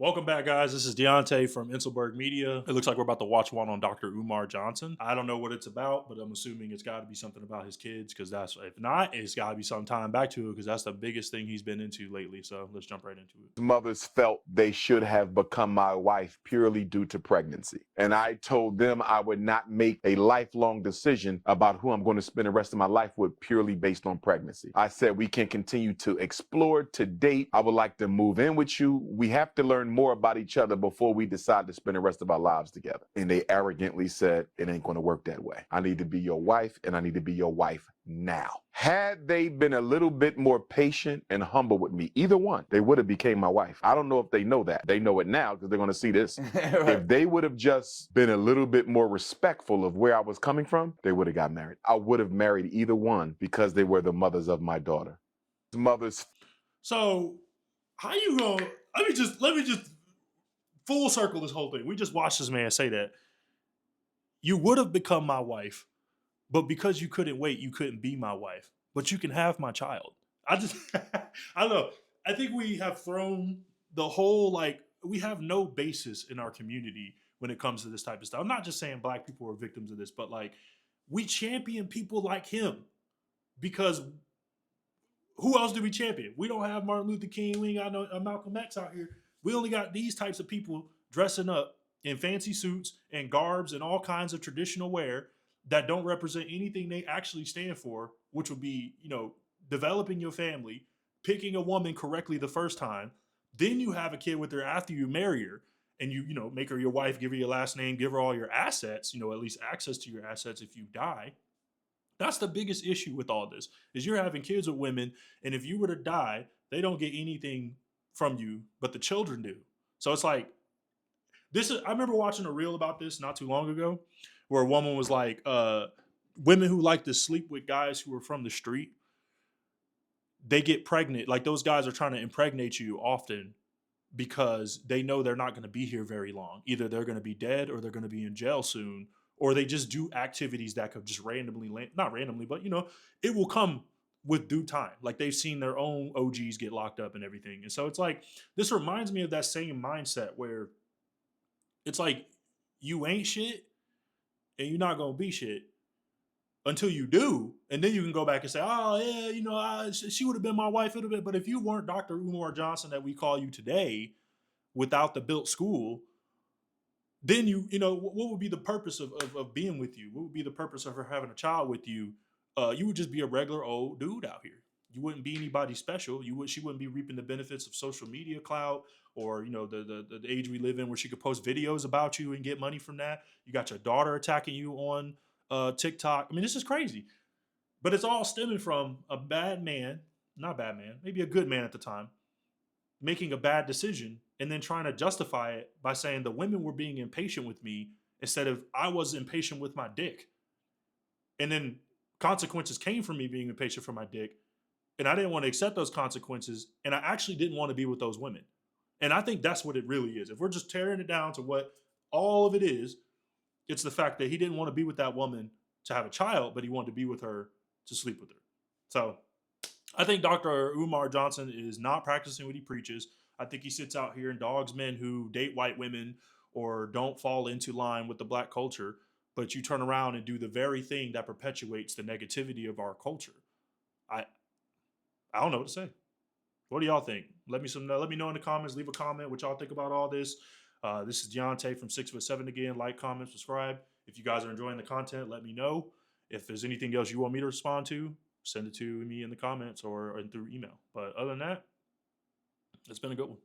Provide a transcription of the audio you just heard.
Welcome back, guys. This is Deontay from Inselbergmedia. It looks like we're about to watch one on Dr. Umar Johnson. I don't know what it's about, but I'm assuming it's got to be something about his kids because if not, it's got to be some time back to it because that's the biggest thing he's been into lately. So let's jump right into it. Mothers felt they should have become my wife purely due to pregnancy. And I told them I would not make a lifelong decision about who I'm going to spend the rest of my life with purely based on pregnancy. I said we can continue to explore, to date. I would like to move in with you. We have to learn more about each other before we decide to spend the rest of our lives together. And they arrogantly said, it ain't going to work that way. I need to be your wife, and I need to be your wife now. Had they been a little bit more patient and humble with me, either one, they would have became my wife. I don't know if they know that. They know it now because they're going to see this. Right. If they would have just been a little bit more respectful of where I was coming from, they would have got married. I would have married either one because they were the mothers of my daughter. Mothers. So how you going? Let me just full circle this whole thing. We just watched this man say that you would have become my wife, but because you couldn't wait, you couldn't be my wife. But you can have my child. I don't know. I think we have thrown the whole, we have no basis in our community when it comes to this type of stuff. I'm not just saying black people are victims of this, but we champion people like him because who else do we champion? We don't have Martin Luther King. We ain't got no Malcolm X out here. We only got these types of people dressing up in fancy suits and garbs and all kinds of traditional wear that don't represent anything they actually stand for, which would be, developing your family, picking a woman correctly the first time. Then you have a kid with her after you marry her and you make her your wife, give her your last name, give her all your assets, at least access to your assets if you die. That's the biggest issue with all this is you're having kids with women. And if you were to die, they don't get anything from you, but the children do. So it's like, I remember watching a reel about this not too long ago where a woman was like, women who like to sleep with guys who are from the street, they get pregnant. Like those guys are trying to impregnate you often because they know they're not going to be here very long. Either they're going to be dead or they're going to be in jail soon, or they just do activities that could just randomly, not randomly, but it will come with due time. Like they've seen their own OGs get locked up and everything. And so it's like, this reminds me of that same mindset where it's like, you ain't shit and you're not going to be shit until you do. And then you can go back and say, oh yeah, she would have been my wife. It would have been. But if you weren't Dr. Umar Johnson that we call you today without the built school, then what would be the purpose of being with you? What would be the purpose of her having a child with you? You would just be a regular old dude out here. You wouldn't be anybody special. She wouldn't be reaping the benefits of social media clout or the age we live in where she could post videos about you and get money from that. You got your daughter attacking you on TikTok. I mean, this is crazy. But it's all stemming from a bad man, not bad man, maybe a good man at the time, making a bad decision and then trying to justify it by saying the women were being impatient with me instead of I was impatient with my dick. And then consequences came from me being impatient for my dick. And I didn't want to accept those consequences. And I actually didn't want to be with those women. And I think that's what it really is. If we're just tearing it down to what all of it is, it's the fact that he didn't want to be with that woman to have a child, but he wanted to be with her to sleep with her. So I think Dr. Umar Johnson is not practicing what he preaches. I think he sits out here and dogs men who date white women or don't fall into line with the black culture, but you turn around and do the very thing that perpetuates the negativity of our culture. I don't know what to say. What do y'all think? Let me know in the comments. Leave a comment what y'all think about all this. This is Deontay from 6'7" again. Like, comment, subscribe. If you guys are enjoying the content, let me know. If there's anything else you want me to respond to, send it to me in the comments or through email. But other than that, it's been a good one.